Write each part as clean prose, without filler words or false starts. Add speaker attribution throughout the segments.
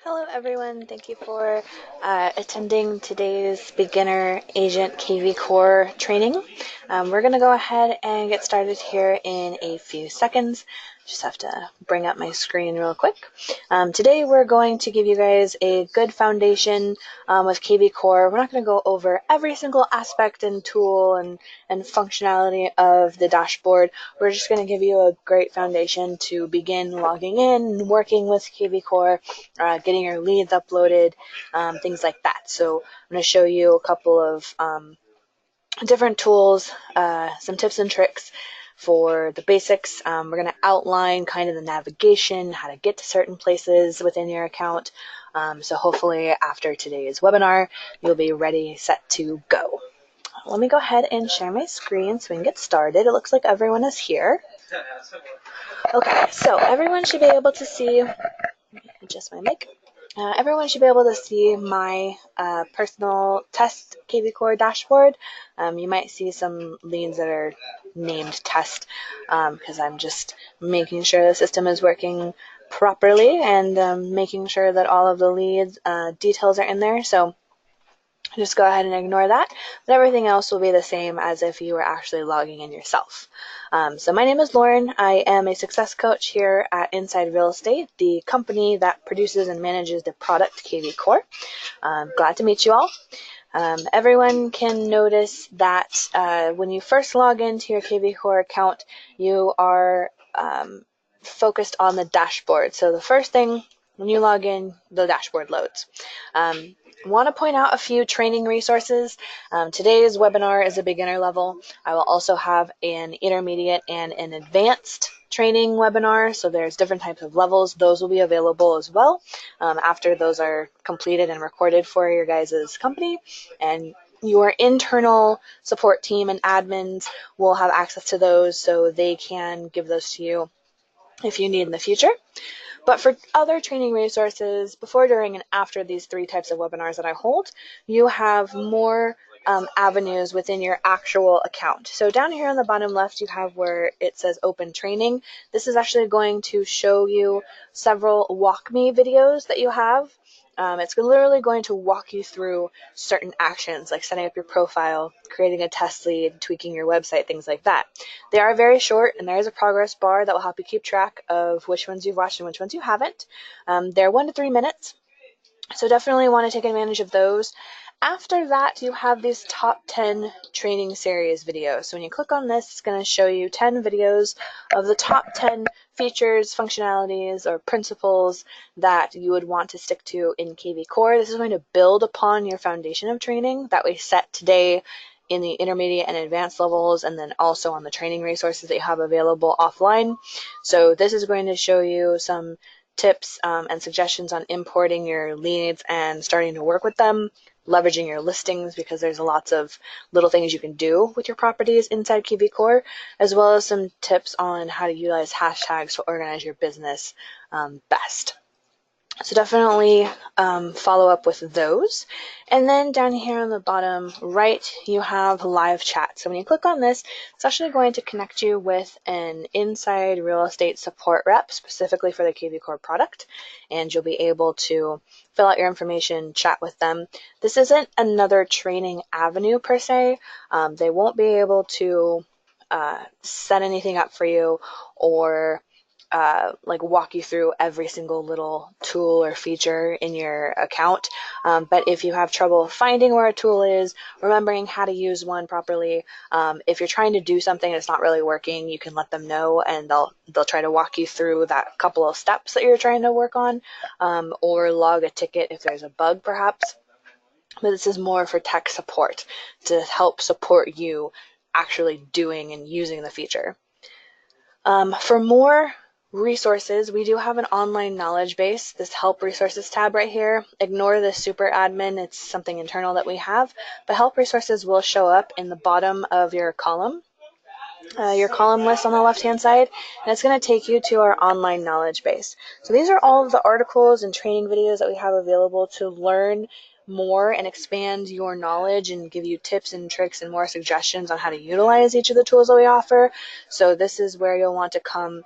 Speaker 1: Hello everyone, thank you for attending today's beginner agent kvCORE training. We're going to go ahead and get started here in a few seconds. Just have to bring up my screen real quick. Today we're going to give you guys a good foundation with kvCORE. We're not going to go over every single aspect and tool and functionality of the dashboard. We're just going to give you a great foundation to begin logging in and working with kvCORE, getting your leads uploaded, things like that. So I'm going to show you a couple of different tools, some tips and tricks for the basics. We're going to outline kind of the navigation, how to get to certain places within your account. So hopefully after today's webinar, you'll be ready, set to go. Let me go ahead and share my screen so we can get started. It looks like everyone is here. Okay, so everyone should be able to see, adjust my mic. Everyone should be able to see my personal test kvCORE dashboard. You might see some leads that are named test because I'm just making sure the system is working properly and making sure that all of the leads details are in there. So just go ahead and ignore that, but everything else will be the same as if you were actually logging in yourself. So my name is Lauren. I am a success coach here at Inside Real Estate, the company that produces and manages the product kvCORE. Glad to meet you all. Everyone can notice that when you first log into your kvCORE account, you are focused on the dashboard. So the first thing when you log in, the dashboard loads. Want to point out a few training resources. Today's webinar is a beginner level. I will also have an intermediate and an advanced training webinar, so there's different types of levels. Those will be available as well after those are completed and recorded for your guys' company, and your internal support team and admins will have access to those, so they can give those to you if you need in the future. But for other training resources, before, during, and after these three types of webinars that I hold, you have more avenues within your actual account. So down here on the bottom left, you have where it says open training. This is actually going to show you several walk me videos that you have. It's literally going to walk you through certain actions like setting up your profile, creating a test lead, tweaking your website, things like that. They are very short, and there is a progress bar that will help you keep track of which ones you've watched and which ones you haven't. They're 1 to 3 minutes, so definitely want to take advantage of those. After that, you have these top 10 training series videos. So when you click on this, it's going to show you 10 videos of the top 10 features, functionalities, or principles that you would want to stick to in kvCORE. This is going to build upon your foundation of training that we set today in the intermediate and advanced levels, and then also on the training resources that you have available offline. So this is going to show you some tips and suggestions on importing your leads and starting to work with them, leveraging your listings, because there's lots of little things you can do with your properties inside kvCORE, as well as some tips on how to utilize hashtags to organize your business best. So definitely follow up with those. And then down here on the bottom right, you have live chat. So when you click on this, it's actually going to connect you with an Inside Real Estate support rep specifically for the kvCORE product. And you'll be able to fill out your information, chat with them. This isn't another training avenue per se. They won't be able to set anything up for you or like walk you through every single little tool or feature in your account. But if you have trouble finding where a tool is, remembering how to use one properly, if you're trying to do something that's not really working, you can let them know and they'll try to walk you through that couple of steps that you're trying to work on, or log a ticket if there's a bug perhaps. But this is more for tech support to help support you actually doing and using the feature. For more resources, we do have an online knowledge base, this help resources tab right here. Ignore the super admin, it's something internal that we have, but help resources will show up in the bottom of your column list on the left hand side, and it's going to take you to our online knowledge base. So these are all of the articles and training videos that we have available to learn more and expand your knowledge and give you tips and tricks and more suggestions on how to utilize each of the tools that we offer. So this is where you'll want to come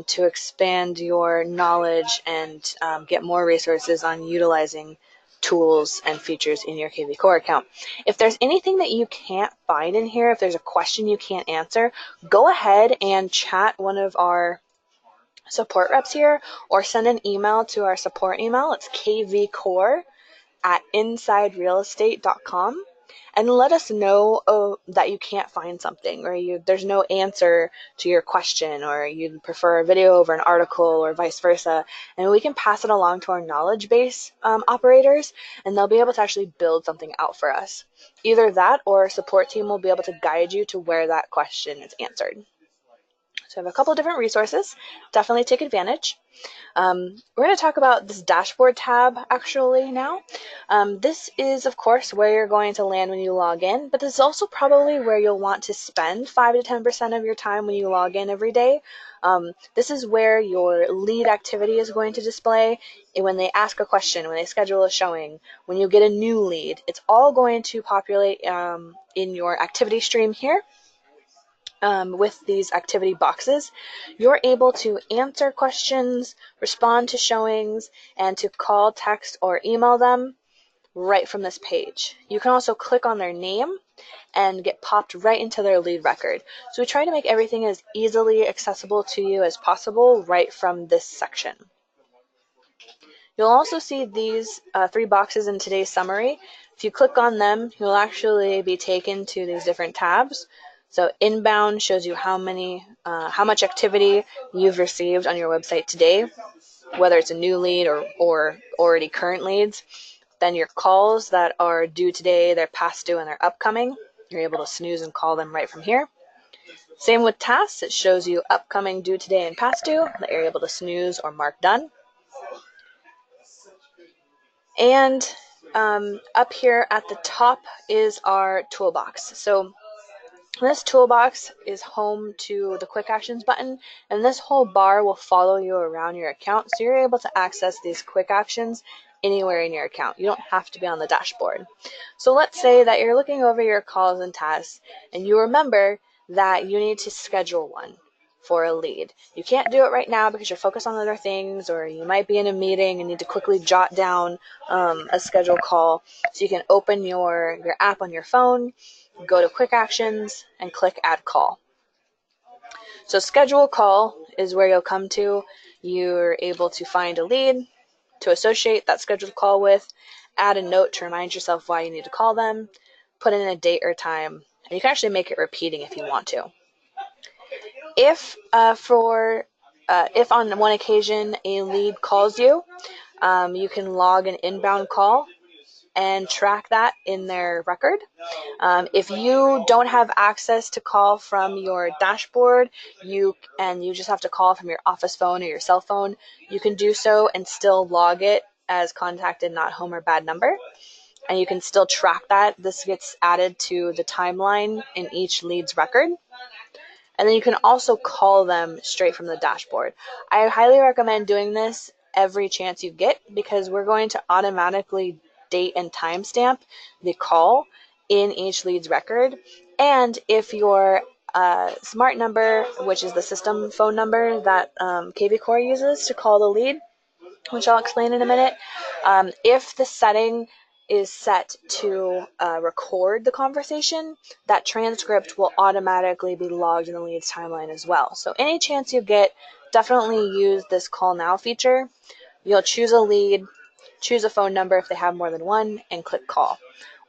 Speaker 1: to expand your knowledge and get more resources on utilizing tools and features in your kvCORE account. If there's anything that you can't find in here, if there's a question you can't answer, go ahead and chat one of our support reps here or send an email to our support email. It's kvCORE@insiderealestate.com, and let us know that you can't find something, or there's no answer to your question, or you'd prefer a video over an article, or vice versa, and we can pass it along to our knowledge base operators, and they'll be able to actually build something out for us. Either that or our support team will be able to guide you to where that question is answered. So I have a couple of different resources. Definitely take advantage. We're going to talk about this dashboard tab actually now. This is, of course, where you're going to land when you log in, but this is also probably where you'll want to spend 5 to 10% of your time when you log in every day. This is where your lead activity is going to display. When they ask a question, when they schedule a showing, when you get a new lead, it's all going to populate in your activity stream here. With these activity boxes, you're able to answer questions, respond to showings, and to call, text, or email them right from this page. You can also click on their name and get popped right into their lead record. So we try to make everything as easily accessible to you as possible right from this section. You'll also see these 3 boxes in today's summary. If you click on them, you'll actually be taken to these different tabs. So inbound shows you how much activity you've received on your website today, whether it's a new lead or already current leads. Then your calls that are due today, they're past due, and they're upcoming. You're able to snooze and call them right from here. Same with tasks. It shows you upcoming, due today, and past due that you're able to snooze or mark done. And up here at the top is our toolbox. So this toolbox is home to the quick actions button, and this whole bar will follow you around your account, so you're able to access these quick actions anywhere in your account. You don't have to be on the dashboard. So let's say that you're looking over your calls and tasks, and you remember that you need to schedule one for a lead. You can't do it right now because you're focused on other things, or you might be in a meeting and need to quickly jot down a scheduled call. So you can open your app on your phone, go to quick actions, and click add call. So schedule call is where you'll come to. You're able to find a lead to associate that scheduled call with, add a note to remind yourself why you need to call them, put in a date or time, and you can actually make it repeating if you want to. If on one occasion a lead calls you, you can log an inbound call and track that in their record. If you don't have access to call from your dashboard, you just have to call from your office phone or your cell phone, you can do so and still log it as contacted, not home or bad number. And you can still track that. This gets added to the timeline in each lead's record. And then you can also call them straight from the dashboard. I highly recommend doing this every chance you get, because we're going to automatically date and timestamp the call in each lead's record. And if your smart number, which is the system phone number that kvCORE uses to call the lead, which I'll explain in a minute, if the setting is set to record the conversation, that transcript will automatically be logged in the lead's timeline as well. So any chance you get, definitely use this call now feature. You'll choose a lead, choose a phone number if they have more than one, and click call.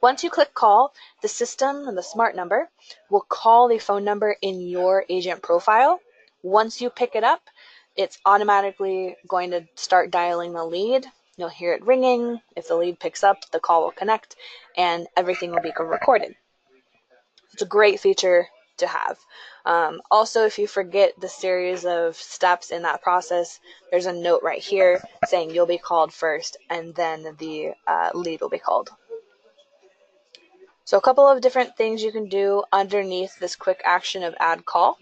Speaker 1: Once you click call, the system and the smart number will call the phone number in your agent profile. Once you pick it up, it's automatically going to start dialing the lead. You'll hear it ringing. If the lead picks up, the call will connect, and everything will be recorded. It's a great feature to have. Also, if you forget the series of steps in that process, there's a note right here saying you'll be called first, and then the lead will be called. So a couple of different things you can do underneath this quick action of add call.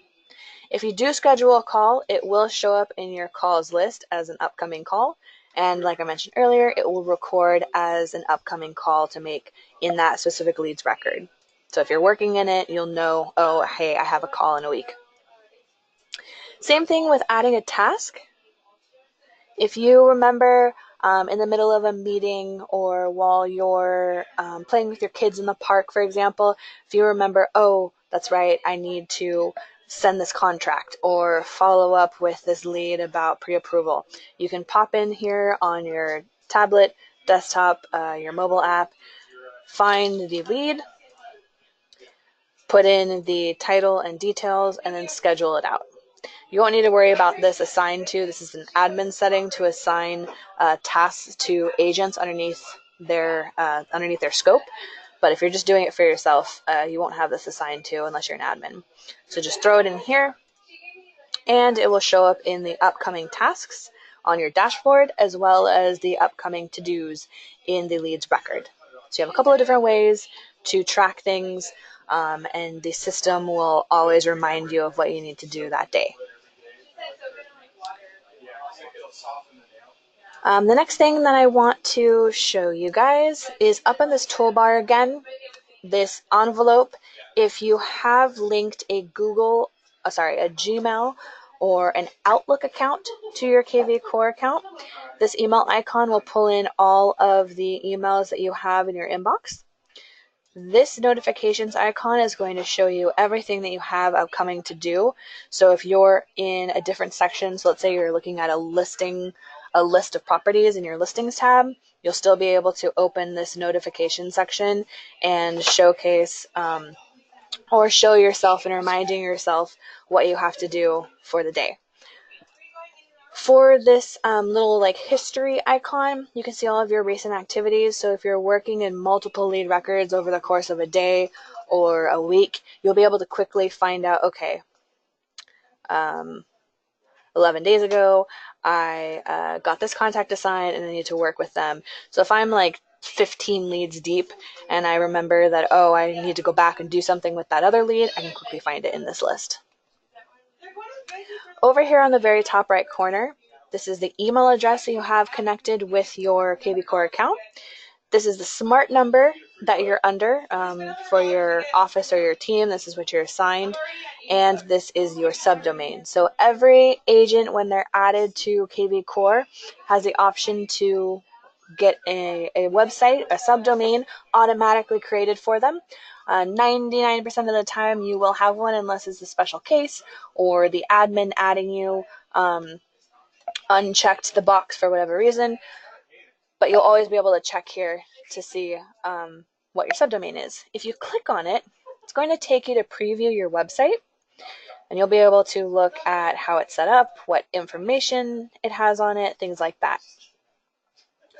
Speaker 1: If you do schedule a call, it will show up in your calls list as an upcoming call. And like I mentioned earlier, it will record as an upcoming call to make in that specific leads record. So if you're working in it, you'll know, oh, hey, I have a call in a week. Same thing with adding a task. If you remember in the middle of a meeting or while you're playing with your kids in the park, for example, if you remember, oh, that's right, I need to send this contract or follow up with this lead about pre-approval, you can pop in here on your tablet, desktop, your mobile app, find the lead, put in the title and details, and then schedule it out. You won't need to worry about this assigned to. This is an admin setting to assign tasks to agents underneath their scope. But if you're just doing it for yourself, you won't have this assigned to unless you're an admin. So just throw it in here, and it will show up in the upcoming tasks on your dashboard, as well as the upcoming to-dos in the leads record. So you have a couple of different ways to track things, and the system will always remind you of what you need to do that day. The next thing that I want to show you guys is up on this toolbar again, this envelope. If you have linked a Gmail or an Outlook account to your kvCORE account, this email icon will pull in all of the emails that you have in your inbox. This notifications icon is going to show you everything that you have upcoming to do. So if you're in a different section, so let's say you're looking at a list of properties in your listings tab, you'll still be able to open this notification section and showcase or show yourself and reminding yourself what you have to do for the day. For this little history icon, you can see all of your recent activities. So if you're working in multiple lead records over the course of a day or a week, you'll be able to quickly find out, okay, 11 days ago, I got this contact assigned and I need to work with them. So if I'm 15 leads deep and I remember that, oh, I need to go back and do something with that other lead, I can quickly find it in this list. Over here on the very top right corner, this is the email address that you have connected with your kvCORE account. This is the smart number that you're under for your office or your team. This is what you're assigned. And this is your subdomain. So every agent, when they're added to kvCORE, has the option to get a website, a subdomain, automatically created for them. 99% of the time you will have one unless it's a special case or the admin adding you unchecked the box for whatever reason. But you'll always be able to check here to see what your subdomain is. If you click on it, it's going to take you to preview your website, and you'll be able to look at how it's set up, what information it has on it, things like that.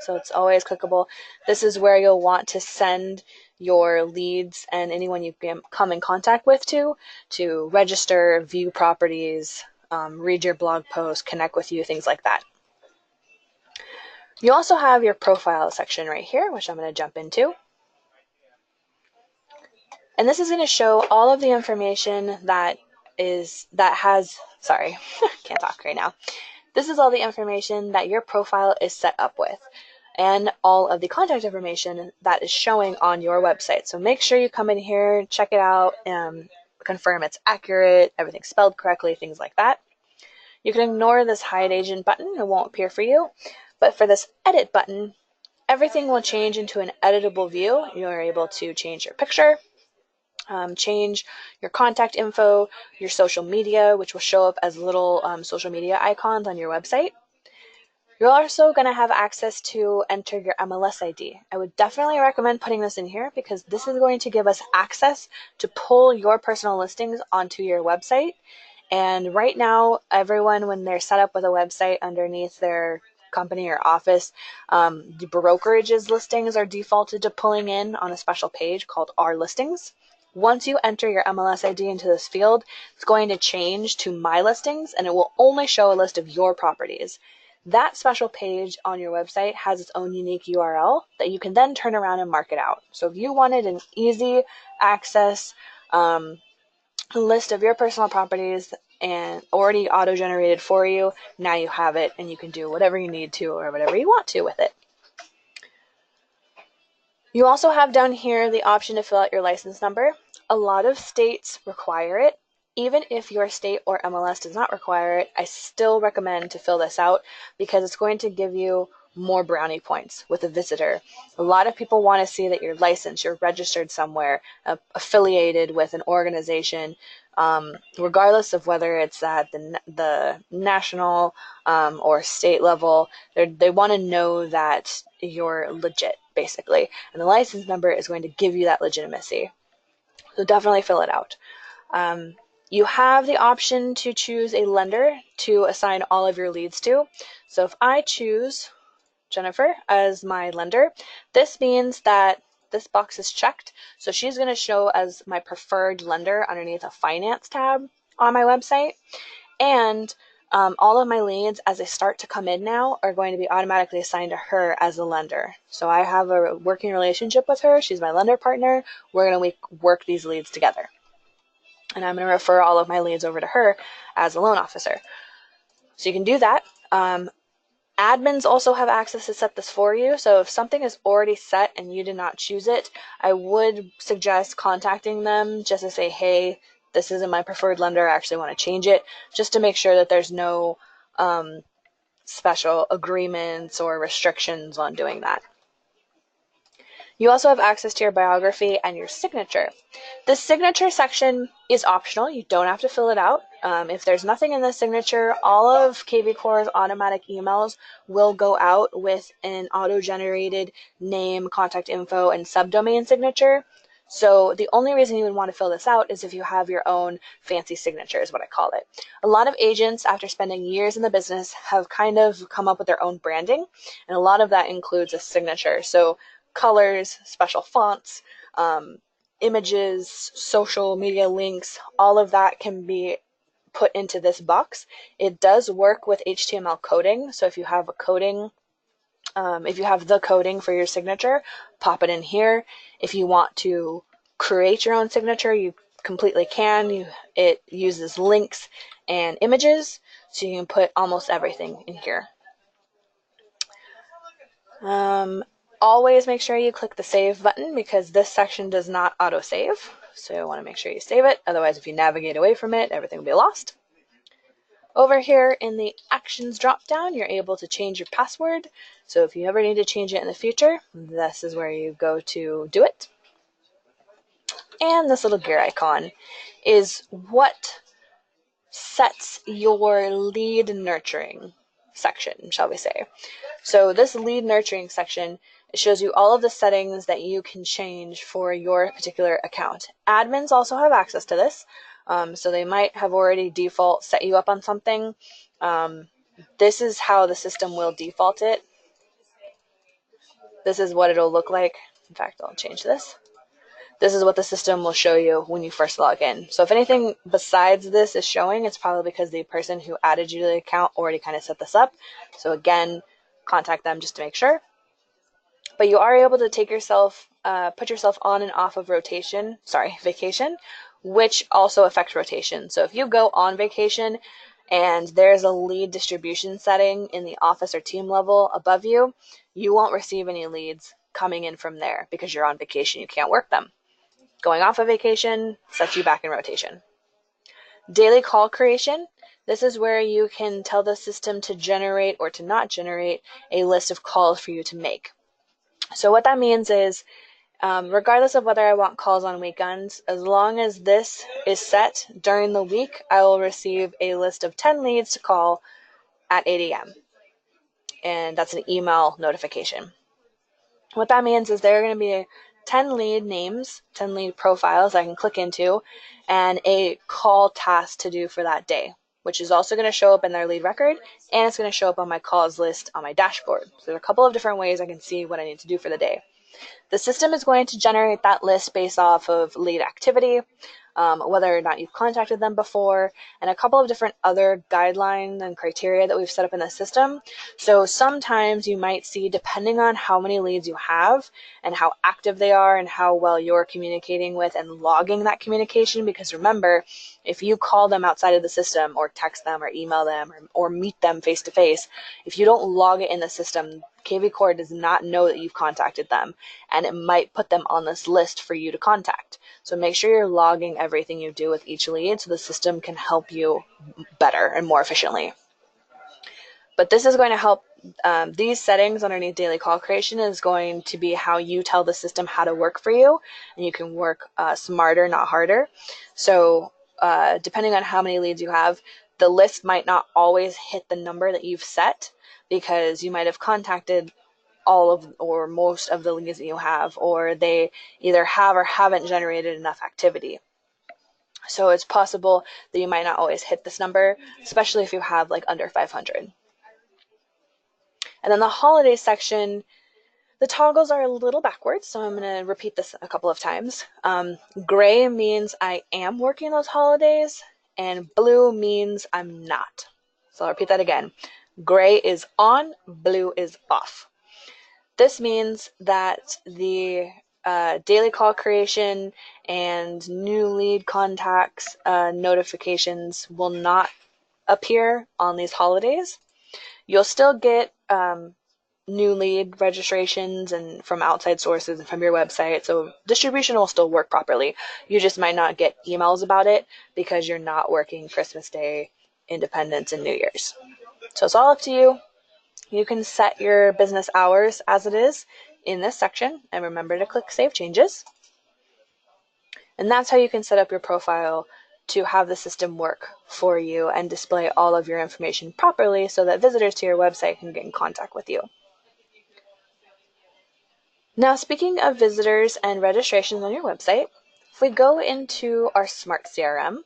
Speaker 1: So it's always clickable. This is where you'll want to send your leads and anyone you come in contact with to register, view properties, read your blog post, connect with you, things like that. You also have your profile section right here, which I'm going to jump into. And this is going to show all of the information can't talk right now. This is all the information that your profile is set up with and all of the contact information that is showing on your website. So make sure you come in here, check it out, confirm it's accurate, everything's spelled correctly, things like that. You can ignore this hide agent button, it won't appear for you. But for this edit button, everything will change into an editable view. You're able to change your picture, change your contact info, your social media, which will show up as little social media icons on your website. You're also going to have access to enter your MLS ID. I would definitely recommend putting this in here because this is going to give us access to pull your personal listings onto your website. And right now, everyone, when they're set up with a website underneath their company or office, the brokerage's listings are defaulted to pulling in on a special page called Our Listings. Once you enter your MLS ID into this field, it's going to change to My Listings, and it will only show a list of your properties. That special page on your website has its own unique URL that you can then turn around and market out. So if you wanted an easy access list of your personal properties and already auto-generated for you. Now you have it and you can do whatever you need to or whatever you want to with it. You also have down here the option to fill out your license number. A lot of states require it. Even if your state or MLS does not require it, I still recommend to fill this out because it's going to give you more brownie points with a visitor. A lot of people want to see that you're licensed, you're registered somewhere, affiliated with an organization, regardless of whether it's at the national or state level. They want to know that you're legit, basically. And the license number is going to give you that legitimacy. So definitely fill it out. You have the option to choose a lender to assign all of your leads to. So if I choose Jennifer as my lender, this means that this box is checked. So she's going to show as my preferred lender underneath a finance tab on my website. And all of my leads, as they start to come in now, are going to be automatically assigned to her as a lender. So I have a working relationship with her. She's my lender partner. We're going to work these leads together. And I'm going to refer all of my leads over to her as a loan officer. So you can do that. Admins also have access to set this for you. So if something is already set and you did not choose it, I would suggest contacting them just to say, hey, this isn't my preferred lender. I actually want to change it, just to make sure that there's no special agreements or restrictions on doing that. You also have access to your biography and your signature. The signature section is optional. You don't have to fill it out. If there's nothing in the signature, all of kvCORE's automatic emails will go out with an auto-generated name, contact info, and subdomain signature. So the only reason you would want to fill this out is if you have your own fancy signature, is what I call it. A lot of agents, after spending years in the business, have kind of come up with their own branding, and a lot of that includes a signature. So colors, special fonts, images, social media links, all of that can be put into this box. It does work with HTML coding. So if you have a coding, if you have the coding for your signature, pop it in here. If you want to create your own signature, you completely can. It uses links and images, so you can put almost everything in here. Always make sure you click the save button because this section does not auto-save. So you want to make sure you save it. Otherwise, if you navigate away from it, everything will be lost. Over here in the actions drop-down, you're able to change your password. So if you ever need to change it in the future, this is where you go to do it. And this little gear icon is what sets your lead nurturing section, shall we say. So this lead nurturing section, it shows you all of the settings that you can change for your particular account. Admins also have access to this, so they might have already default set you up on something. This is how the system will default it. This is what it'll look like. In fact, I'll change this. This is what the system will show you when you first log in. So if anything besides this is showing, it's probably because the person who added you to the account already kind of set this up. So again, contact them just to make sure. But you are able to take yourself, put yourself on and off of vacation, which also affects rotation. So if you go on vacation and there's a lead distribution setting in the office or team level above you, you won't receive any leads coming in from there because you're on vacation. You can't work them. Going off of vacation sets you back in rotation. Daily call creation. This is where you can tell the system to generate or to not generate a list of calls for you to make. So what that means is, regardless of whether I want calls on weekends, as long as this is set during the week, I will receive a list of 10 leads to call at 8 a.m. And that's an email notification. What that means is there are going to be 10 lead names, 10 lead profiles I can click into, and a call task to do for that day, which is also going to show up in their lead record, and it's going to show up on my calls list on my dashboard. So there are a couple of different ways I can see what I need to do for the day. The system is going to generate that list based off of lead activity. whether or not you've contacted them before, and a couple of different other guidelines and criteria that we've set up in the system. So sometimes you might see, depending on how many leads you have and how active they are and how well you're communicating with and logging that communication, because remember, if you call them outside of the system or text them or email them or meet them face to face, if you don't log it in the system, kvCORE does not know that you've contacted them, and it might put them on this list for you to contact. So make sure you're logging everything you do with each lead so the system can help you better and more efficiently. But this is going to help. These settings underneath daily call creation is going to be how you tell the system how to work for you, and you can work smarter, not harder. So depending on how many leads you have, the list might not always hit the number that you've set, because you might have contacted all of or most of the leads that you have, or they either have or haven't generated enough activity. So it's possible that you might not always hit this number, especially if you have like under 500. And then the holiday section, the toggles are a little backwards, so I'm going to repeat this a couple of times. Gray means I am working those holidays, and blue means I'm not. So I'll repeat that again. Gray is on, blue is off. This means that the daily call creation and new lead contacts notifications will not appear on these holidays. You'll still get new lead registrations and from outside sources and from your website, so distribution will still work properly. You just might not get emails about it because you're not working Christmas Day, Independence, and New Year's. So it's all up to you. You can set your business hours as it is in this section, and remember to click Save Changes. And that's how you can set up your profile to have the system work for you and display all of your information properly so that visitors to your website can get in contact with you. Now, speaking of visitors and registrations on your website, if we go into our Smart CRM,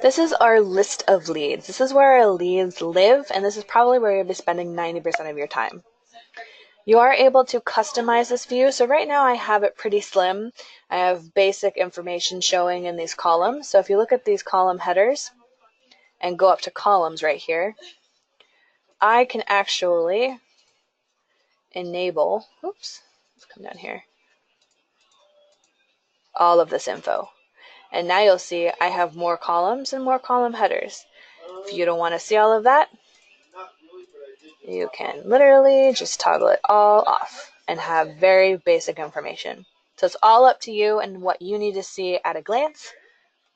Speaker 1: this is our list of leads. This is where our leads live, and this is probably where you'll be spending 90% of your time. You are able to customize this view. So right now I have it pretty slim. I have basic information showing in these columns. So if you look at these column headers and go up to columns right here, I can actually enable, oops, let's come down here, all of this info. And now you'll see I have more columns and more column headers. If you don't want to see all of that, you can literally just toggle it all off and have very basic information. So it's all up to you and what you need to see at a glance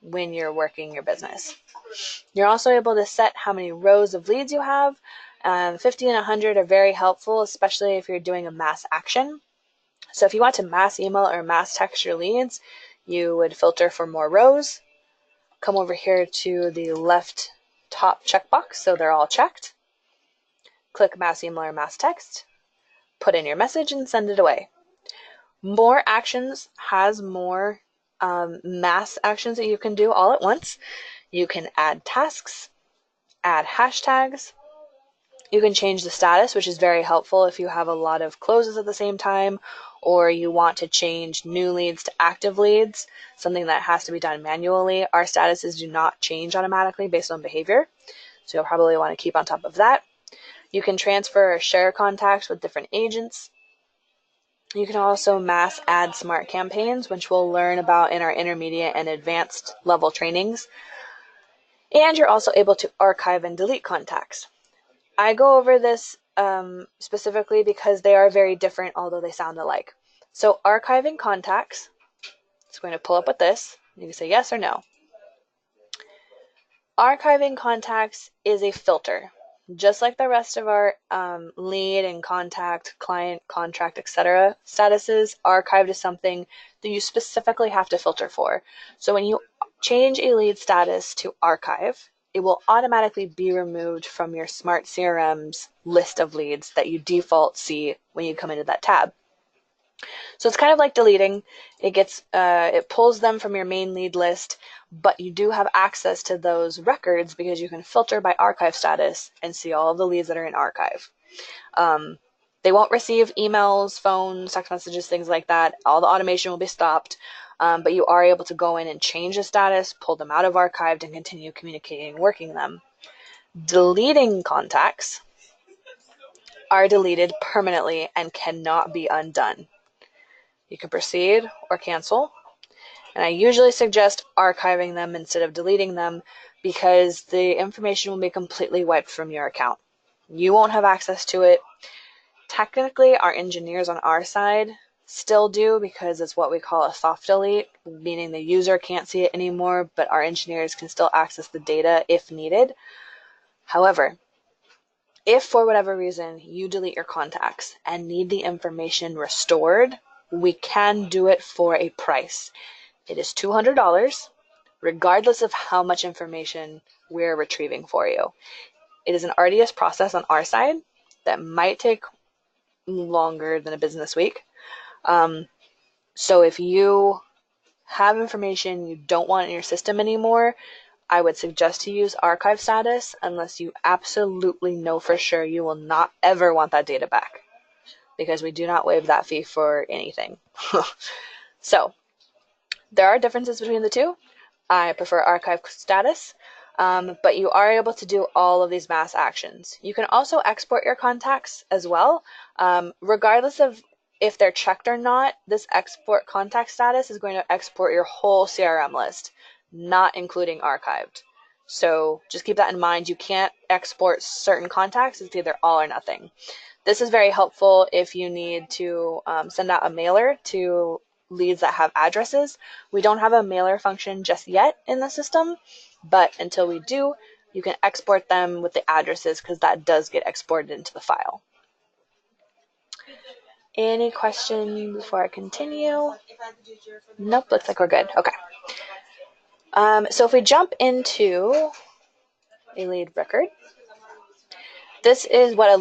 Speaker 1: when you're working your business. You're also able to set how many rows of leads you have. 50 and 100 are very helpful, especially if you're doing a mass action. So if you want to mass email or mass text your leads, you would filter for more rows. Come over here to the left top checkbox so they're all checked. Click mass email or mass text. Put in your message and send it away. More actions has more mass actions that you can do all at once. You can add tasks, add hashtags. You can change the status, which is very helpful if you have a lot of closes at the same time, or you want to change new leads to active leads, something that has to be done manually. Our statuses do not change automatically based on behavior, so you'll probably want to keep on top of that. You can transfer or share contacts with different agents. You can also mass add smart campaigns, which we'll learn about in our intermediate and advanced level trainings. And you're also able to archive and delete contacts. I go over this specifically because they are very different, although they sound alike. So archiving contacts, it's going to pull up with this. You can say yes or no. Archiving contacts is a filter. Just like the rest of our lead and contact, client, contract, etc. statuses, archived is something that you specifically have to filter for. So when you change a lead status to archive, it will automatically be removed from your Smart CRM's list of leads that you default see when you come into that tab. So it's kind of like deleting. It pulls them from your main lead list, but you do have access to those records because you can filter by archive status and see all of the leads that are in archive. They won't receive emails, phones, text messages, things like that. All the automation will be stopped, but you are able to go in and change the status, pull them out of archived, and continue communicating and working them. Deleting contacts are deleted permanently and cannot be undone. You can proceed or cancel, and I usually suggest archiving them instead of deleting them because the information will be completely wiped from your account. You won't have access to it. Technically, our engineers on our side still do because it's what we call a soft delete, meaning the user can't see it anymore, but our engineers can still access the data if needed. However, if for whatever reason you delete your contacts and need the information restored, we can do it for a price. It is $200, regardless of how much information we're retrieving for you. It is an arduous process on our side that might take longer than a business week. So if you have information you don't want in your system anymore, I would suggest to use archive status unless you absolutely know for sure you will not ever want that data back, because we do not waive that fee for anything. So there are differences between the two. I prefer archive status, but you are able to do all of these mass actions. You can also export your contacts as well. Regardless of if they're checked or not, this export contact status is going to export your whole CRM list, not including archived. So just keep that in mind. You can't export certain contacts. It's either all or nothing. This is very helpful if you need to send out a mailer to leads that have addresses. We don't have a mailer function just yet in the system, but until we do, you can export them with the addresses because that does get exported into the file. Any question before I continue? Nope, looks like we're good. Okay. So if we jump into a lead record, this is what a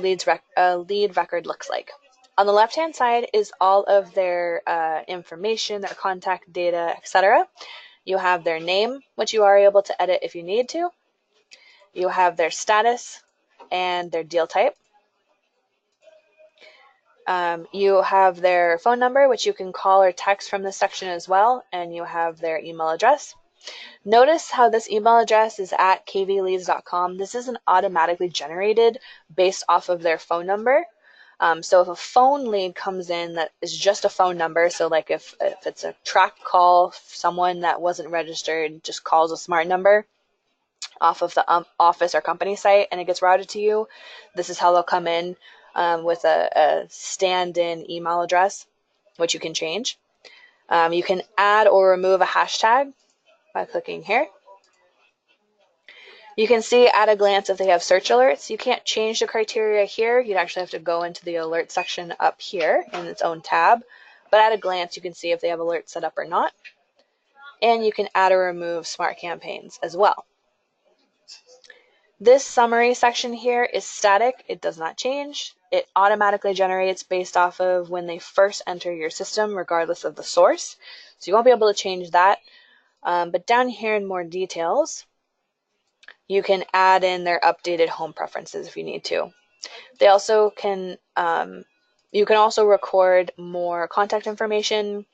Speaker 1: lead record looks like. On the left-hand side is all of their information, their contact data, etc. You have their name, which you are able to edit if you need to. You have their status and their deal type. You have their phone number, which you can call or text from this section as well, and you have their email address. Notice how this email address is at kvleads.com. This isn't automatically generated based off of their phone number. So if a phone lead comes in that is just a phone number, so like if it's a track call, someone that wasn't registered just calls a smart number off of the office or company site and it gets routed to you, this is how they'll come in with a stand-in email address, which you can change. You can add or remove a hashtag by clicking here. You can see at a glance if they have search alerts. You can't change the criteria here. You'd actually have to go into the alert section up here in its own tab. But at a glance, you can see if they have alerts set up or not. And you can add or remove smart campaigns as well. This summary section here is static. It does not change. It automatically generates based off of when they first enter your system, regardless of the source. So you won't be able to change that. But down here in more details, you can add in their updated home preferences if you need to. They also can, you can also record more contact information,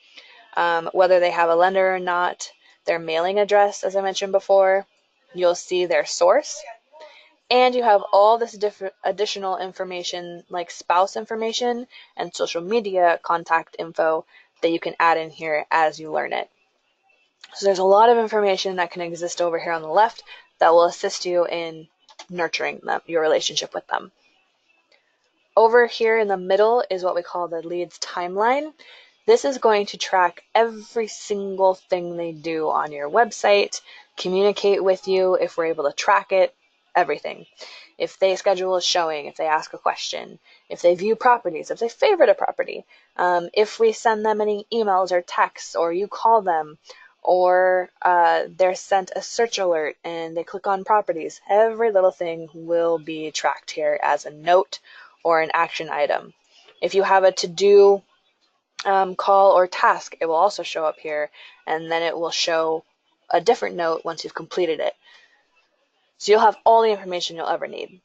Speaker 1: whether they have a lender or not, their mailing address, as I mentioned before. You'll see their source. And you have all this different additional information like spouse information and social media contact info that you can add in here as you learn it. So there's a lot of information that can exist over here on the left that will assist you in nurturing them, your relationship with them. Over here in the middle is what we call the leads timeline. This is going to track every single thing they do on your website, communicate with you if we're able to track it, everything. If they schedule a showing, if they ask a question, if they view properties, if they favorite a property, if we send them any emails or texts, or you call them, or they're sent a search alert and they click on properties, every little thing will be tracked here as a note or an action item. If you have a to-do call or task, it will also show up here, and then it will show a different note once you've completed it. So you'll have all the information you'll ever need.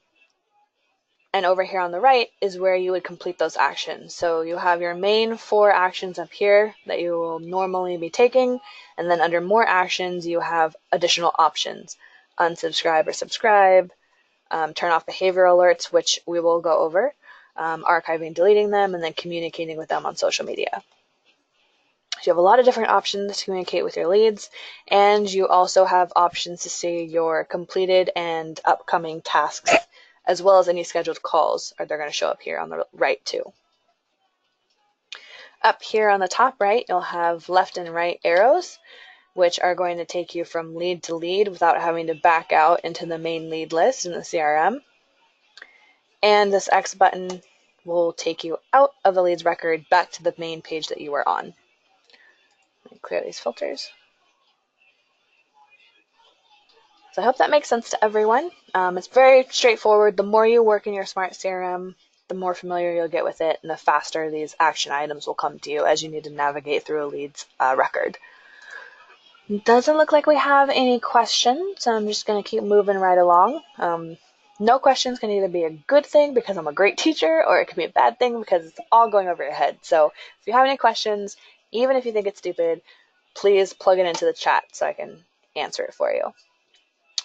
Speaker 1: And over here on the right is where you would complete those actions. So you have your main 4 actions up here that you will normally be taking. And then under more actions, you have additional options. Unsubscribe or subscribe, turn off behavioral alerts, which we will go over, archiving, deleting them, and then communicating with them on social media. So you have a lot of different options to communicate with your leads, and you also have options to see your completed and upcoming tasks, as well as any scheduled calls, or they're going to show up here on the right too. Up here on the top right, you'll have left and right arrows, which are going to take you from lead to lead without having to back out into the main lead list in the CRM. And this X button will take you out of the leads record back to the main page that you were on. Let me clear these filters. So I hope that makes sense to everyone. It's very straightforward. The more you work in your Smart CRM, the more familiar you'll get with it, and the faster these action items will come to you as you need to navigate through a leads record. It doesn't look like we have any questions, so I'm just going to keep moving right along. No questions can either be a good thing because I'm a great teacher, or it can be a bad thing because it's all going over your head. So if you have any questions, even if you think it's stupid, please plug it into the chat so I can answer it for you.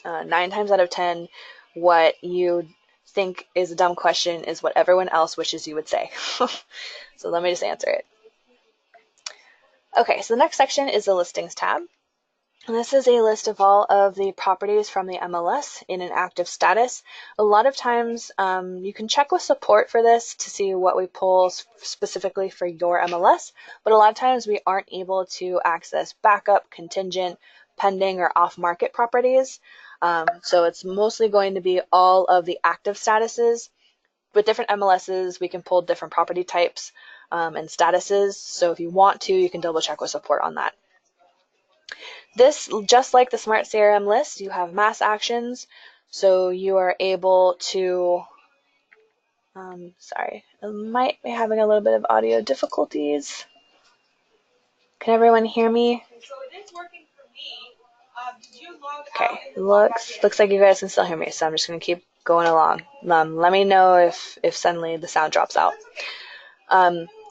Speaker 1: 9 times out of 10, what you think is a dumb question is what everyone else wishes you would say. So let me just answer it. Okay, so the next section is the listings tab. And this is a list of all of the properties from the MLS in an active status. A lot of times you can check with support for this to see what we pull specifically for your MLS, but a lot of times we aren't able to access backup, contingent, pending, or off-market properties. So it's mostly going to be all of the active statuses. With different MLSs, we can pull different property types and statuses. So if you want to, you can double check with support on that. This, just like the Smart CRM list, you have mass actions. So you are able to, sorry, I might be having a little bit of audio difficulties. Can everyone hear me?
Speaker 2: So it is working for me. Did you log
Speaker 1: Okay,
Speaker 2: out?
Speaker 1: looks like you guys can still hear me, so I'm just going to keep going along. Let me know if suddenly the sound drops out.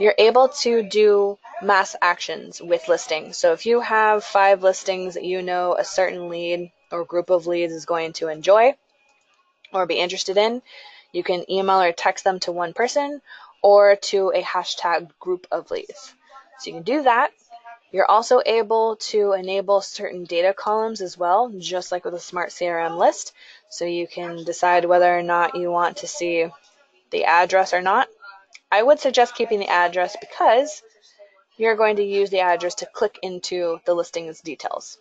Speaker 1: You're able to do mass actions with listings. So if you have 5 listings that you know a certain lead or group of leads is going to enjoy or be interested in, you can email or text them to one person or to a hashtag group of leads. So you can do that. You're also able to enable certain data columns as well, just like with a Smart CRM list. So you can decide whether or not you want to see the address or not. I would suggest keeping the address because you're going to use the address to click into the listing's details.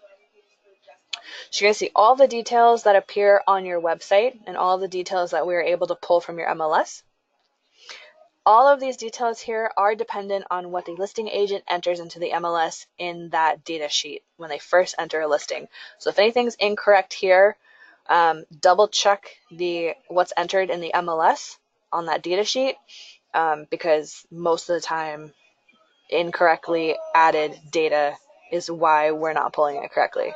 Speaker 1: So you're going to see all the details that appear on your website and all the details that we are able to pull from your MLS. All of these details here are dependent on what the listing agent enters into the MLS in that data sheet when they first enter a listing. So if anything's incorrect here, double check what's entered in the MLS on that data sheet because most of the time incorrectly added data is why we're not pulling it correctly.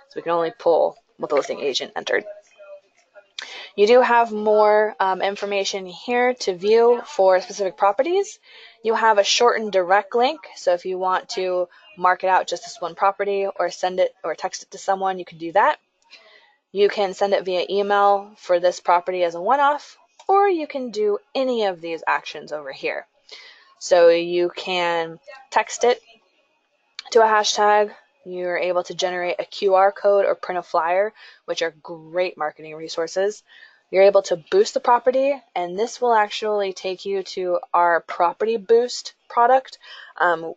Speaker 1: So we can only pull what the listing agent entered. You do have more information here to view for specific properties. You have a shortened direct link. So if you want to mark it out just as one property or send it or text it to someone, you can do that. You can send it via email for this property as a one-off, or you can do any of these actions over here. So you can text it to a hashtag. You're able to generate a QR code or print a flyer, which are great marketing resources. You're able to boost the property, and this will actually take you to our Property Boost product.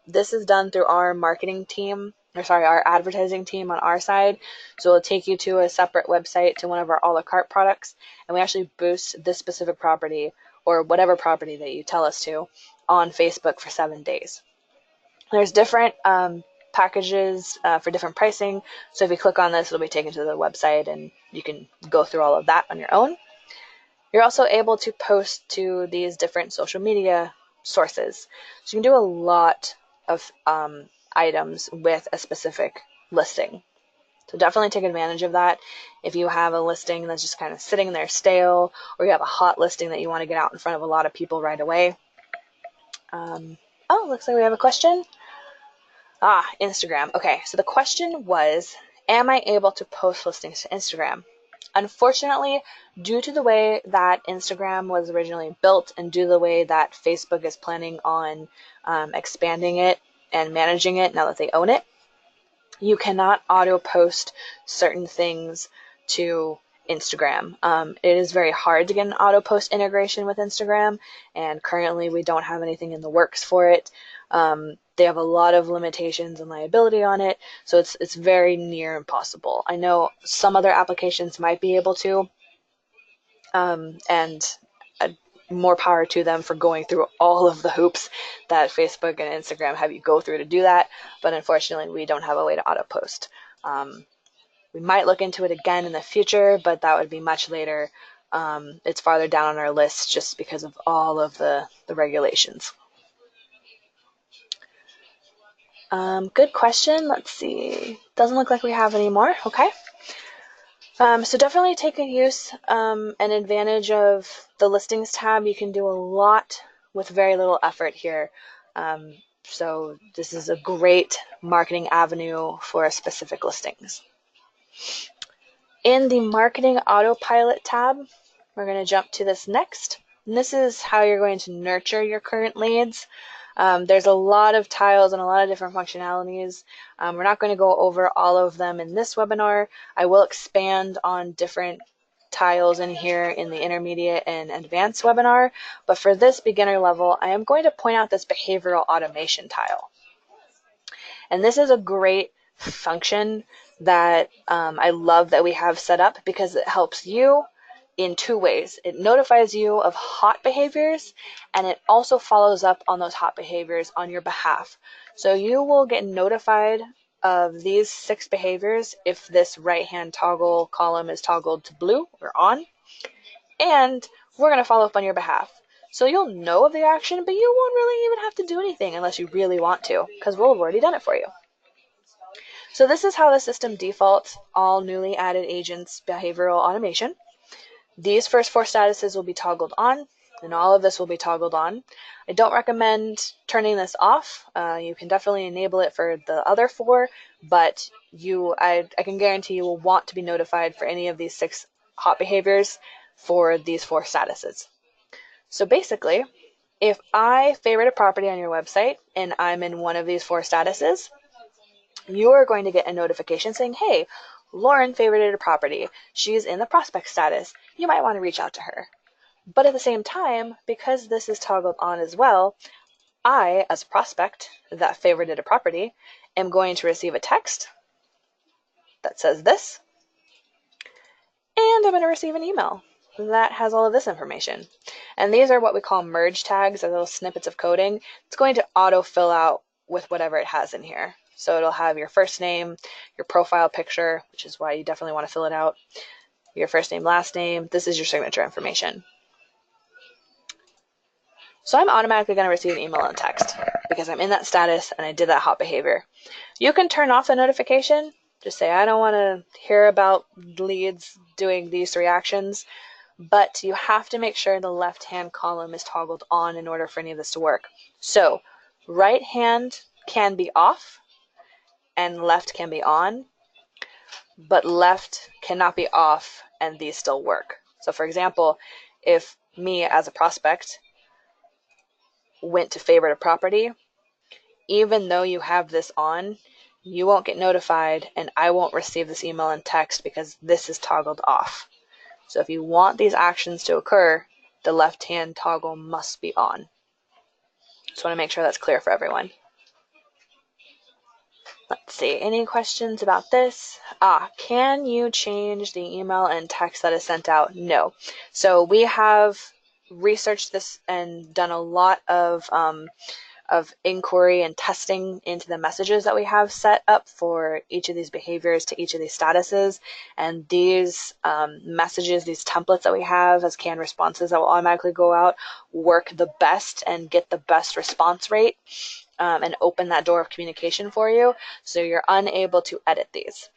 Speaker 1: This is done through our marketing team, our advertising team on our side. So it'll take you to a separate website to one of our a la carte products, and we actually boost this specific property or whatever property that you tell us to on Facebook for 7 days. There's different packages for different pricing. So if you click on this, it'll be taken to the website and you can go through all of that on your own. You're also able to post to these different social media sources. So you can do a lot of items with a specific listing. So definitely take advantage of that. If you have a listing that's just kind of sitting there stale, or you have a hot listing that you want to get out in front of a lot of people right away. Oh, looks like we have a question. Instagram. Okay, so the question was, am I able to post listings to Instagram? Unfortunately, due to the way that Instagram was originally built and due to the way that Facebook is planning on expanding it and managing it now that they own it, you cannot auto post certain things to Instagram. It is very hard to get an auto post integration with Instagram, and currently we don't have anything in the works for it. They have a lot of limitations and liability on it, so it's very near impossible. I know some other applications might be able to, and more power to them for going through all of the hoops that Facebook and Instagram have you go through to do that. But unfortunately, we don't have a way to auto post. We might look into it again in the future, but that would be much later. It's farther down on our list just because of all of the regulations. Good question. Let's see. Doesn't look like we have any more. Okay. So definitely take a use and advantage of the listings tab. You can do a lot with very little effort here. So this is a great marketing avenue for specific listings. In the marketing autopilot tab, we're going to jump to this next. And this is how you're going to nurture your current leads. There's a lot of tiles and a lot of different functionalities. We're not going to go over all of them in this webinar. I will expand on different tiles in here in the intermediate and advanced webinar. But for this beginner level, I am going to point out this behavioral automation tile. And this is a great function that I love that we have set up because it helps you in two ways. It notifies you of hot behaviors, and it also follows up on those hot behaviors on your behalf. So you will get notified of these 6 behaviors if this right-hand toggle column is toggled to blue or on, and we're going to follow up on your behalf. So you'll know of the action, but you won't really even have to do anything unless you really want to, because we'll have already done it for you. So this is how the system defaults all newly added agents behavioral automation. These first 4 statuses will be toggled on, and all of this will be toggled on. I don't recommend turning this off. You can definitely enable it for the other 4, but I can guarantee you will want to be notified for any of these 6 hot behaviors for these 4 statuses. So basically, if I favorite a property on your website and I'm in one of these 4 statuses, you're going to get a notification saying, hey, Lauren favorited a property. She's in the prospect status. You might want to reach out to her. But at the same time, because this is toggled on as well, I, as a prospect that favorited a property, am going to receive a text that says this, and I'm going to receive an email that has all of this information. And these are what we call merge tags, or little snippets of coding. It's going to auto fill out with whatever it has in here. So it'll have your first name, your profile picture, which is why you definitely want to fill it out, your first name, last name. This is your signature information. So I'm automatically going to receive an email and text because I'm in that status and I did that hot behavior. You can turn off the notification. Just say, I don't want to hear about leads doing these 3 actions. But you have to make sure the left-hand column is toggled on in order for any of this to work. So right hand can be off and left can be on, but left cannot be off and these still work. So for example, if me as a prospect went to favorite a property, even though you have this on, you won't get notified and I won't receive this email and text because this is toggled off. So if you want these actions to occur, the left-hand toggle must be on. Just want to make sure that's clear for everyone. Let's see, any questions about this? Can you change the email and text that is sent out? No. So we have researched this and done a lot of inquiry and testing into the messages that we have set up for each of these behaviors to each of these statuses. And these messages, these templates that we have as canned responses that will automatically go out, work the best and get the best response rate and open that door of communication for you, so you're unable to edit these.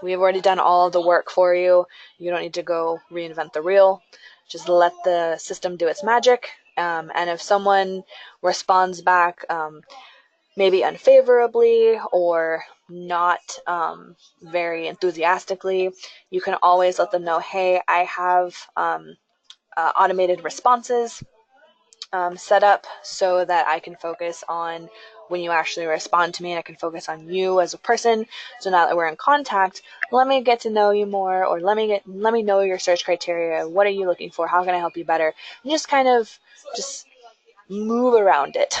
Speaker 1: We've already done all of the work for you. You don't need to go reinvent the wheel. Just let the system do its magic. And if someone responds back maybe unfavorably or not very enthusiastically, you can always let them know, hey, I have automated responses set up so that I can focus on when you actually respond to me, and I can focus on you as a person. So now that we're in contact, let me get to know you more, or let me know your search criteria. What are you looking for? How can I help you better? And just kind of just move around it.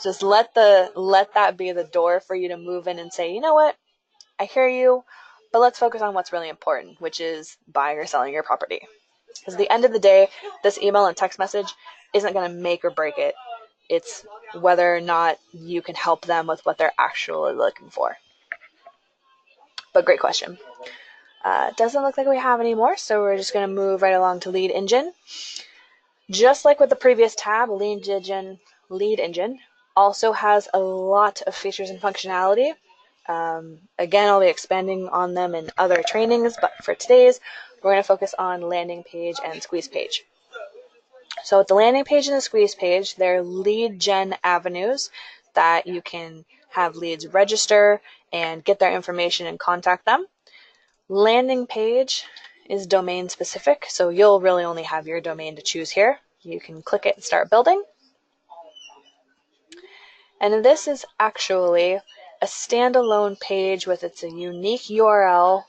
Speaker 1: Just let that be the door for you to move in and say, you know what? I hear you, but let's focus on what's really important, which is buying or selling your property. Because at the end of the day, this email and text message isn't going to make or break it. It's whether or not you can help them with what they're actually looking for. But great question. Doesn't look like we have any more, so we're just going to move right along to lead engine. Just like with the previous tab, lead engine also has a lot of features and functionality. Again, I'll be expanding on them in other trainings, but for today's, we're going to focus on landing page and squeeze page. So with the landing page and the squeeze page, they're lead gen avenues that you can have leads register and get their information and contact them. Landing page is domain specific, so you'll really only have your domain to choose here. You can click it and start building. And this is actually a standalone page with its a unique URL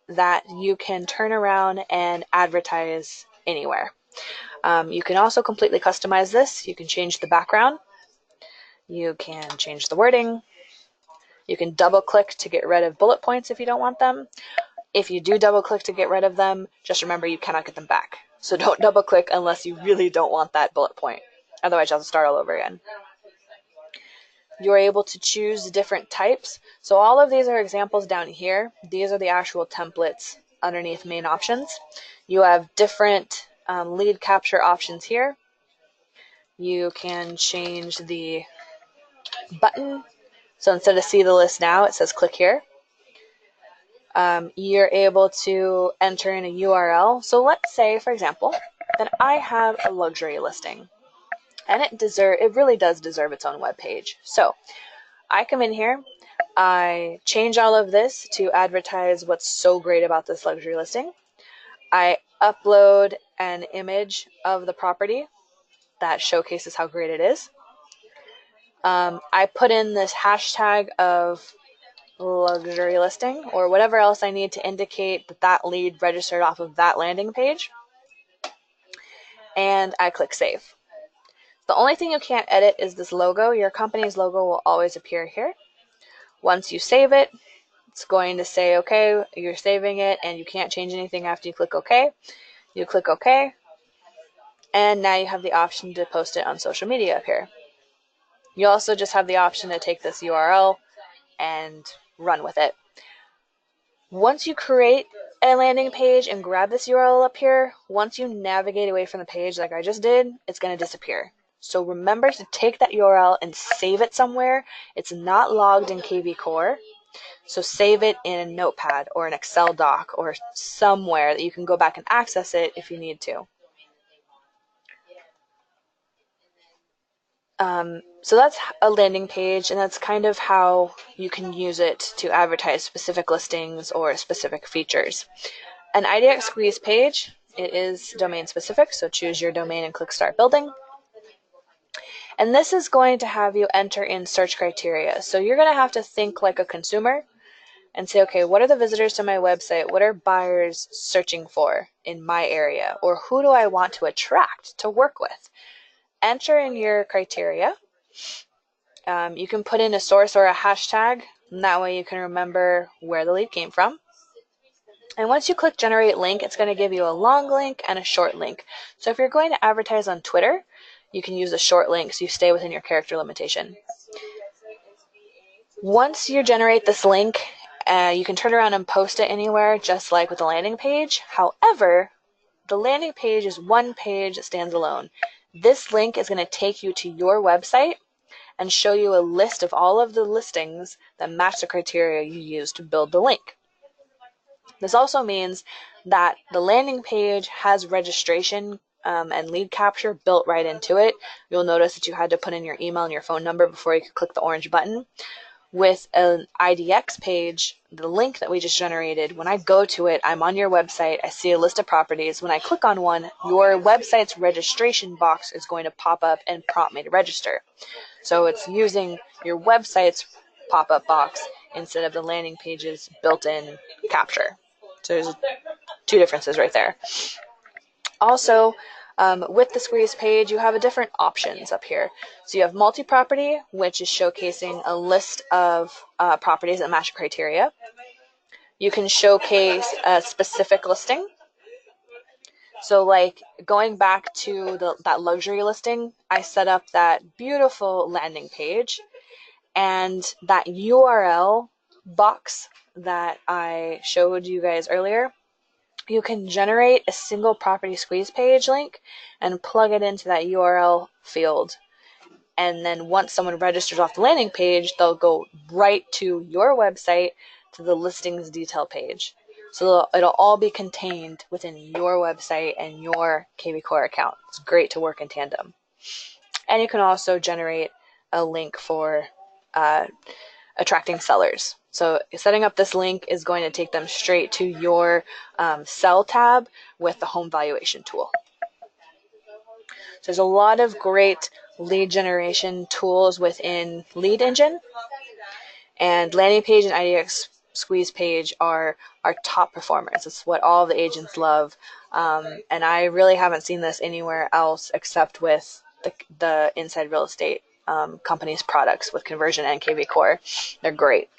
Speaker 1: that you can turn around and advertise anywhere. You can also completely customize this. You can change the background. You can change the wording. You can double click to get rid of bullet points if you don't want them. If you do double click to get rid of them, just remember you cannot get them back. So don't double click unless you really don't want that bullet point. Otherwise, you'll have to start all over again. You're able to choose different types. So all of these are examples down here. These are the actual templates underneath main options. You have different lead capture options here. You can change the button. So instead of see the list now, it says click here. You're able to enter in a URL. So let's say, for example, that I have a luxury listing, and it really does deserve its own web page. So I come in here, I change all of this to advertise what's so great about this luxury listing. I upload an image of the property that showcases how great it is. I put in this hashtag of luxury listing or whatever else I need to indicate that that lead registered off of that landing page. And I click save. The only thing you can't edit is this logo. Your company's logo will always appear here. Once you save it, it's going to say, okay, you're saving it and you can't change anything after you click OK. You click OK. And now you have the option to post it on social media up here. You also just have the option to take this URL and run with it. Once you create a landing page and grab this URL up here, once you navigate away from the page like I just did, it's going to disappear. So remember to take that URL and save it somewhere. It's not logged in kvCORE. So save it in a notepad or an Excel doc or somewhere that you can go back and access it if you need to. So that's a landing page, and that's kind of how you can use it to advertise specific listings or specific features. An IDX squeeze page, it is domain specific, so choose your domain and click start building. And this is going to have you enter in search criteria. So you're going to have to think like a consumer and say, okay, what are the visitors to my website? What are buyers searching for in my area? Or who do I want to attract to work with? Enter in your criteria. You can put in a source or a hashtag, and that way you can remember where the lead came from. And once you click generate link, it's going to give you a long link and a short link. So if you're going to advertise on Twitter, you can use a short link so you stay within your character limitation. Once you generate this link, you can turn around and post it anywhere, just like with the landing page. However, the landing page is one page that stands alone. This link is going to take you to your website and show you a list of all of the listings that match the criteria you used to build the link. This also means that the landing page has registration and lead capture built right into it. You'll notice that you had to put in your email and your phone number before you could click the orange button. With an IDX page, the link that we just generated, when I go to it, I'm on your website, I see a list of properties. When I click on one, your website's registration box is going to pop up and prompt me to register. So it's using your website's pop-up box instead of the landing page's built-in capture. So there's two differences right there. Also, with the squeeze page, you have a different options up here. So you have multi-property, which is showcasing a list of properties that match criteria. You can showcase a specific listing. So like going back to that luxury listing, I set up that beautiful landing page, and that URL box that I showed you guys earlier. You can generate a single property squeeze page link and plug it into that URL field. And then once someone registers off the landing page, they'll go right to your website to the listings detail page. So it'll all be contained within your website and your kvCORE account. It's great to work in tandem. And you can also generate a link for attracting sellers. So setting up this link is going to take them straight to your sell tab with the home valuation tool. So there's a lot of great lead generation tools within Lead Engine, and landing page and IDX squeeze page are our top performers. It's what all the agents love, and I really haven't seen this anywhere else except with the inside real estate company's products with Conversion and kvCORE. They're great.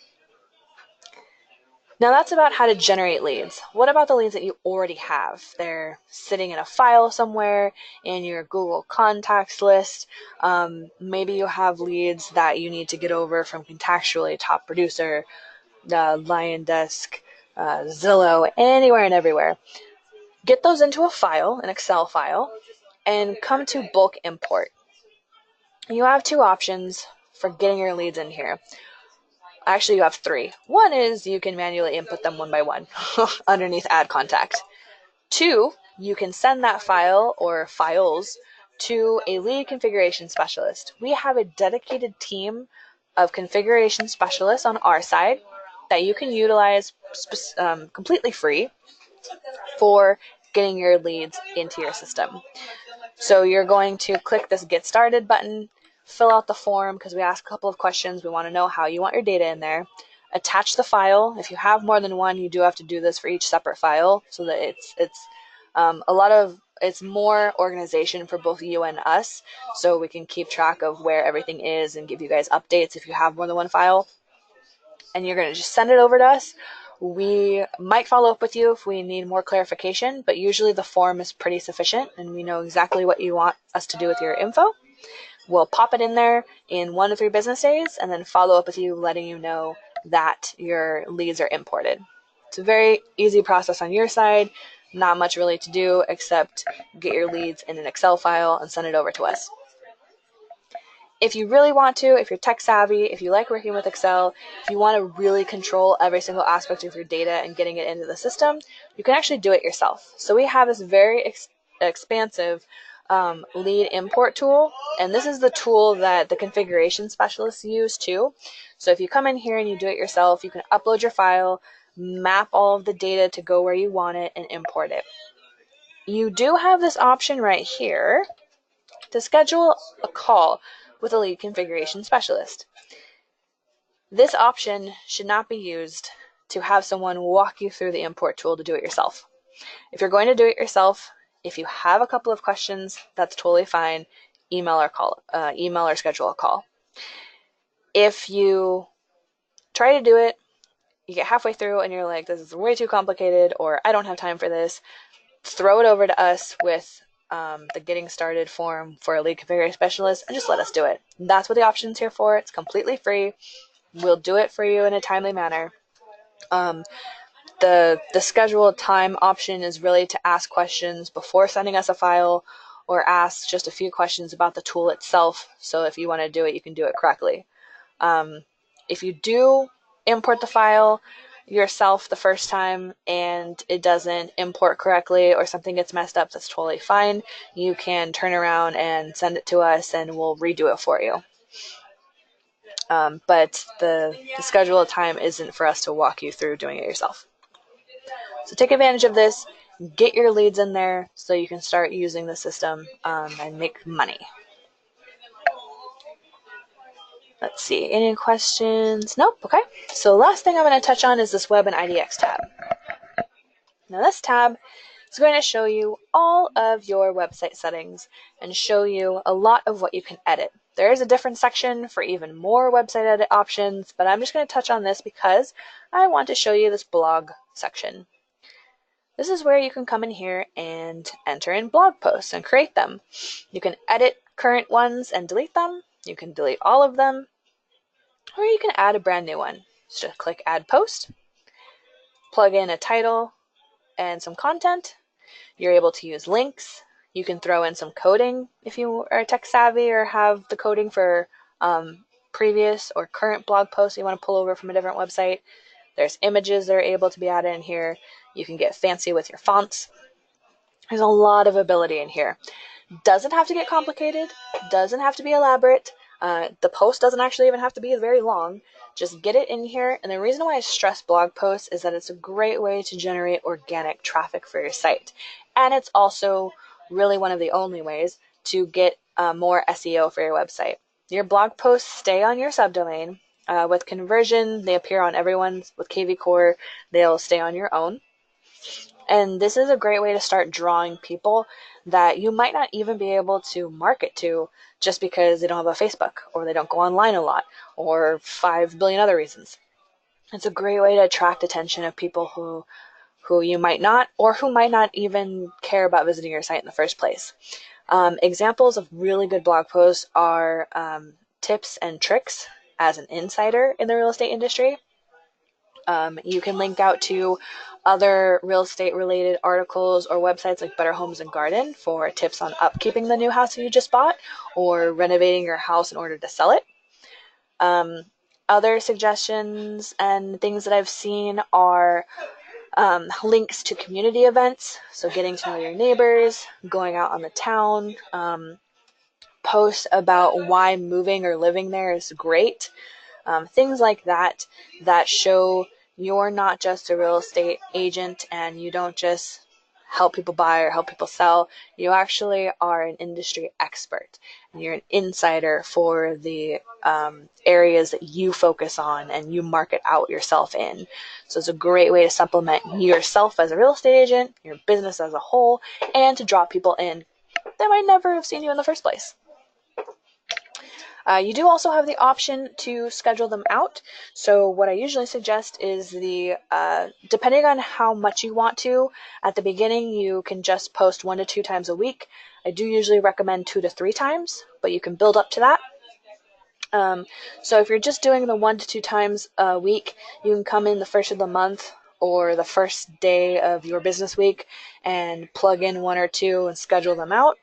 Speaker 1: Now that's about how to generate leads. What about the leads that you already have? They're sitting in a file somewhere in your Google contacts list. Maybe you have leads that you need to get over from Contactually, Top Producer, Lion Desk, Zillow, anywhere and everywhere. Get those into a file, an Excel file, and come to bulk import. You have two options for getting your leads in here. Actually, you have three. One is you can manually input them one by one underneath add contact. Two, you can send that file or files to a lead configuration specialist. We have a dedicated team of configuration specialists on our side that you can utilize completely free for getting your leads into your system. So you're going to click this Get Started button, fill out the form because we ask a couple of questions. We want to know how you want your data in there. Attach the file. If you have more than one, you do have to do this for each separate file so that it's more organization for both you and us, so we can keep track of where everything is and give you guys updates if you have more than one file. And you're going to just send it over to us. We might follow up with you if we need more clarification, but usually the form is pretty sufficient and we know exactly what you want us to do with your info. We'll pop it in there in 1 to 3 business days and then follow up with you, letting you know that your leads are imported. It's a very easy process on your side. Not much really to do except get your leads in an Excel file and send it over to us. If you really want to, if you're tech savvy, if you like working with Excel, if you want to really control every single aspect of your data and getting it into the system, you can actually do it yourself. So we have this very expansive lead import tool, and this is the tool that the configuration specialists use too. So if you come in here and you do it yourself, you can upload your file, map all of the data to go where you want it, and import it. You do have this option right here to schedule a call with a lead configuration specialist. This option should not be used to have someone walk you through the import tool to do it yourself. If you're going to do it yourself, if you have a couple of questions, that's totally fine. Email or schedule a call. If you try to do it, you get halfway through and you're like, this is way too complicated, or I don't have time for this, throw it over to us with the getting started form for a lead configuration specialist and just let us do it. That's what the option's here for. It's completely free. We'll do it for you in a timely manner. The scheduled time option is really to ask questions before sending us a file or ask just a few questions about the tool itself. So if you want to do it, you can do it correctly. If you do import the file, yourself the first time and it doesn't import correctly or something gets messed up, that's totally fine. You can turn around and send it to us and we'll redo it for you. But the schedule of time isn't for us to walk you through doing it yourself. So take advantage of this, get your leads in there so you can start using the system and make money. Let's see, any questions? Nope, okay. So last thing I'm going to touch on is this Web and IDX tab. Now this tab is going to show you all of your website settings and show you a lot of what you can edit. There is a different section for even more website edit options, but I'm just going to touch on this because I want to show you this blog section. This is where you can come in here and enter in blog posts and create them. You can edit current ones and delete them. You can delete all of them, or you can add a brand new one. Just click Add Post, plug in a title and some content. You're able to use links. You can throw in some coding if you are tech savvy or have the coding for previous or current blog posts you want to pull over from a different website. There's images that are able to be added in here. You can get fancy with your fonts. There's a lot of ability in here. Doesn't have to get complicated. Doesn't have to be elaborate. The post doesn't actually even have to be very long. Just get it in here. And the reason why I stress blog posts is that it's a great way to generate organic traffic for your site. And it's also really one of the only ways to get more SEO for your website. Your blog posts stay on your subdomain. With conversion, they appear on everyone's. With kvCORE, they'll stay on your own. And this is a great way to start drawing people that you might not even be able to market to just because they don't have a Facebook or they don't go online a lot or 5 billion other reasons. It's a great way to attract attention of people who you might not or who might not even care about visiting your site in the first place. Examples of really good blog posts are tips and tricks as an insider in the real estate industry. You can link out to other real estate related articles or websites like Better Homes and Garden for tips on upkeeping the new house you just bought or renovating your house in order to sell it. Other suggestions and things that I've seen are links to community events, so getting to know your neighbors, going out on the town, posts about why moving or living there is great. Things like that show you're not just a real estate agent and you don't just help people buy or help people sell. You actually are an industry expert and you're an insider for the areas that you focus on and you market out yourself in. So it's a great way to supplement yourself as a real estate agent, your business as a whole, and to draw people in that might never have seen you in the first place. You do also have the option to schedule them out. So what I usually suggest is depending on how much you want to, at the beginning you can just post 1 to 2 times a week. I do usually recommend 2 to 3 times, but you can build up to that. So if you're just doing the 1 to 2 times a week, you can come in the first of the month or the first day of your business week and plug in 1 or 2 and schedule them out.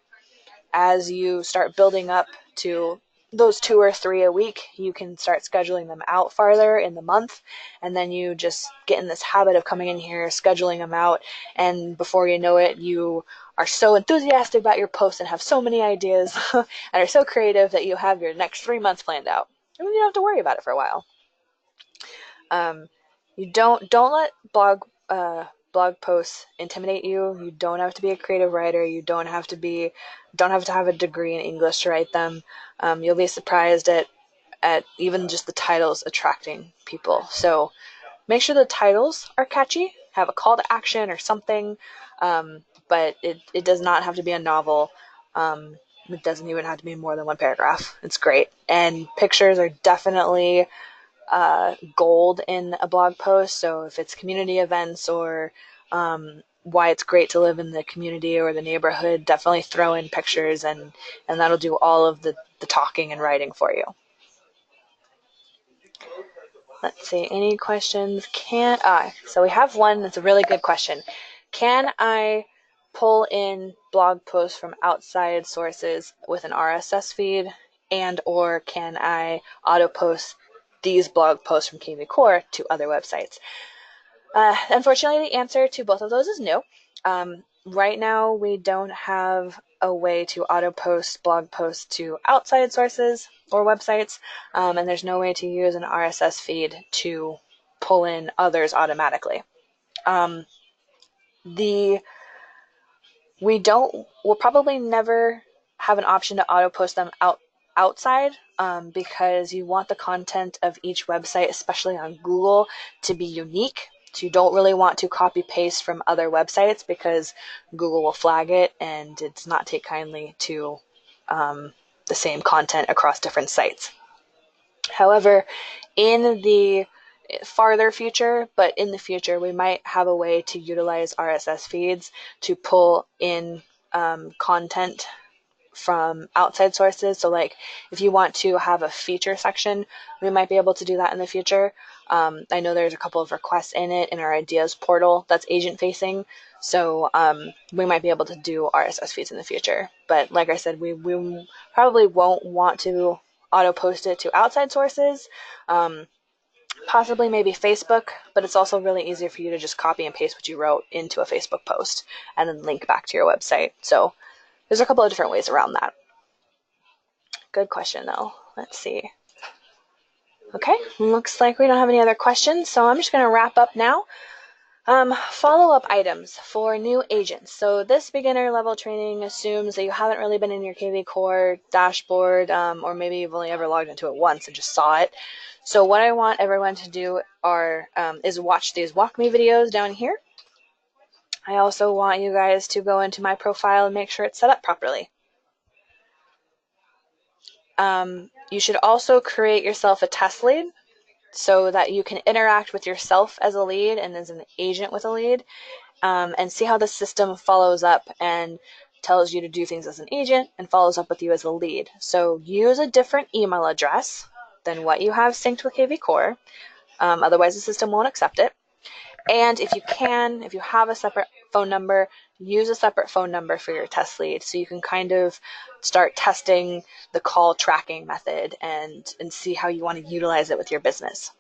Speaker 1: As you start building up to those 2 or 3 a week, you can start scheduling them out farther in the month, and then you just get in this habit of coming in here, scheduling them out, and before you know it, you are so enthusiastic about your posts and have so many ideas and are so creative that you have your next 3 months planned out. And you don't have to worry about it for a while. You don't let blog posts intimidate you. You don't have to be a creative writer. You don't have to have a degree in English to write them. You'll be surprised at even just the titles attracting people. So make sure the titles are catchy, have a call to action or something, but it does not have to be a novel. It doesn't even have to be more than 1 paragraph. It's great. And pictures are definitely gold in a blog post. So if it's community events or why it's great to live in the community or the neighborhood, definitely throw in pictures and that'll do all of the talking and writing for you. Let's see, any questions? So we have one that's a really good question. Can I pull in blog posts from outside sources with an RSS feed, and or can I auto post these blog posts from kvCORE to other websites? Unfortunately, the answer to both of those is no. Right now, we don't have a way to auto post blog posts to outside sources or websites, and there's no way to use an RSS feed to pull in others automatically. We'll probably never have an option to auto post them outside because you want the content of each website, especially on Google, to be unique. So you don't really want to copy paste from other websites because Google will flag it and it's not take kindly to the same content across different sites. However, in the farther future, but in the future, we might have a way to utilize RSS feeds to pull in content from outside sources. So like if you want to have a feature section, we might be able to do that in the future. I know there's a couple of requests in it in our ideas portal that's agent facing. So we might be able to do RSS feeds in the future. But like I said, we probably won't want to auto post it to outside sources. Possibly maybe Facebook, but it's also really easy for you to just copy and paste what you wrote into a Facebook post and then link back to your website. So there's a couple of different ways around that. Good question, though. Let's see. Okay, looks like we don't have any other questions, so I'm just going to wrap up now. Follow-up items for new agents. So this beginner level training assumes that you haven't really been in your kvCORE dashboard, or maybe you've only ever logged into it once and just saw it. So what I want everyone to do is watch these walk me videos down here. I also want you guys to go into my profile and make sure it's set up properly. You should also create yourself a test lead so that you can interact with yourself as a lead and as an agent with a lead, and see how the system follows up and tells you to do things as an agent and follows up with you as a lead. So use a different email address than what you have synced with kvCORE. Otherwise, the system won't accept it. And if you have a separate phone number, use a separate phone number for your test lead so you can kind of start testing the call tracking method and see how you want to utilize it with your business.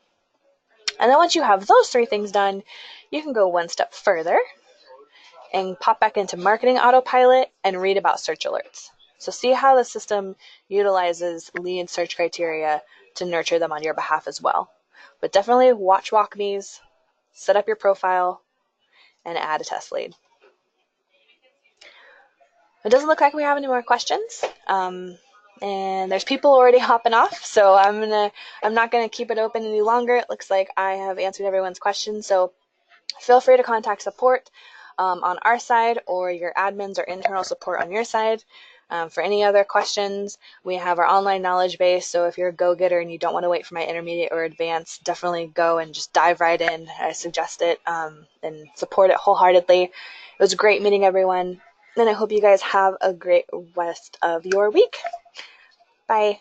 Speaker 1: And then once you have those three things done, you can go one step further and pop back into marketing autopilot and read about search alerts. So see how the system utilizes lead search criteria to nurture them on your behalf as well. But definitely watch WalkMe's, set up your profile, and add a test lead. It doesn't look like we have any more questions. And there's people already hopping off, so I'm not gonna keep it open any longer. It looks like I have answered everyone's questions, so feel free to contact support on our side or your admins or internal support on your side. For any other questions, we have our online knowledge base, so if you're a go-getter and you don't want to wait for my intermediate or advanced, definitely go and just dive right in. I suggest it and support it wholeheartedly. It was great meeting everyone, and I hope you guys have a great rest of your week. Bye.